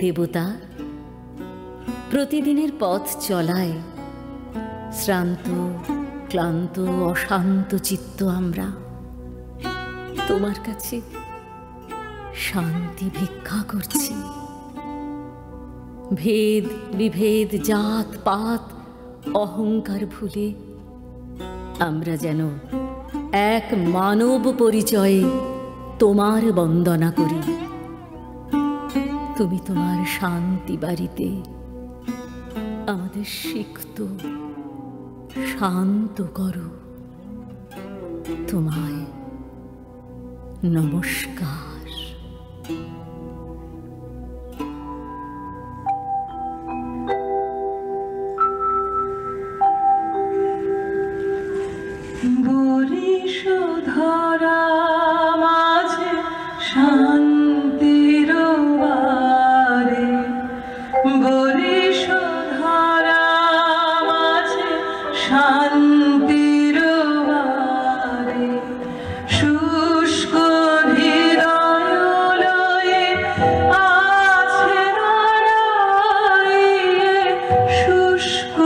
দেবতা, প্রতিদিনের পথ চলায় শ্রান্ত ক্লান্ত অশান্ত চিত্ত আমরা তোমার কাছে শান্তি ভিক্ষা করছি। ভেদ বিভেদ জাত পাত অহংকার ভুলে আমরা যেন এক মানব পরিচয়ে তোমার বন্দনা করি। তুমি তোমার শান্তি বাড়িতে আমাদের সিক্ত শান্ত করো। তোমায় নমস্কার। বরিশধরা মাঝে শান্তির বারে, বরিশধরা মাঝে শান্তির বারে, শুষ্ক হৃদয় লয়ে আছে দাঁড়াইয়ে, শুষ্ক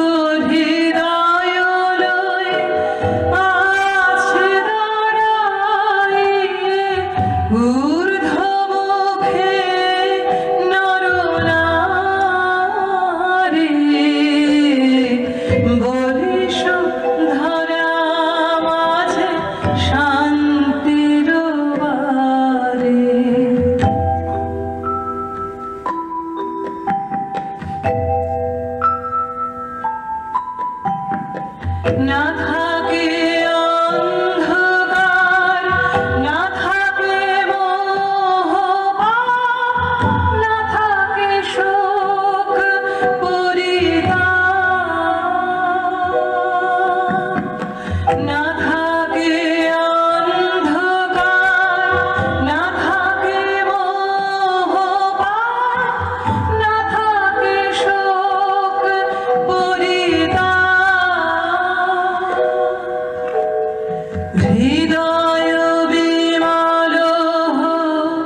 হৃদয় লয়ে আছে দাঁড়াইয়ে, ঊর্ধ্বমুখে নরনারী, বরিশধরা মাঝে শান্তির বারে। না থাকে অন্ধকার, না থাকে মোহ, না থাকে শোক পরিতাপ, না থাকে অন্ধকার, না থাকে মোহ, না থাকে শোক পরিতাপ। হৃদয় বিমল হোক,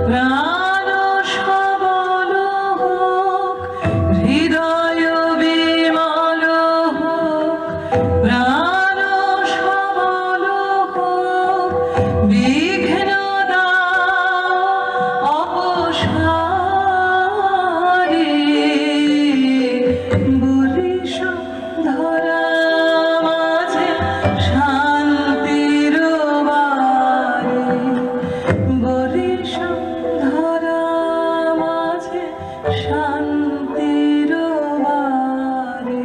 প্রাণ সবল হোক, হৃদয় বিমল হোক, প্রাণ সবল হোক, বিঘ্ন দাও অপসারে, বরিশধরা মাঝে শান্তির বারে, বরিশধরা মাঝে শান্তির বারে।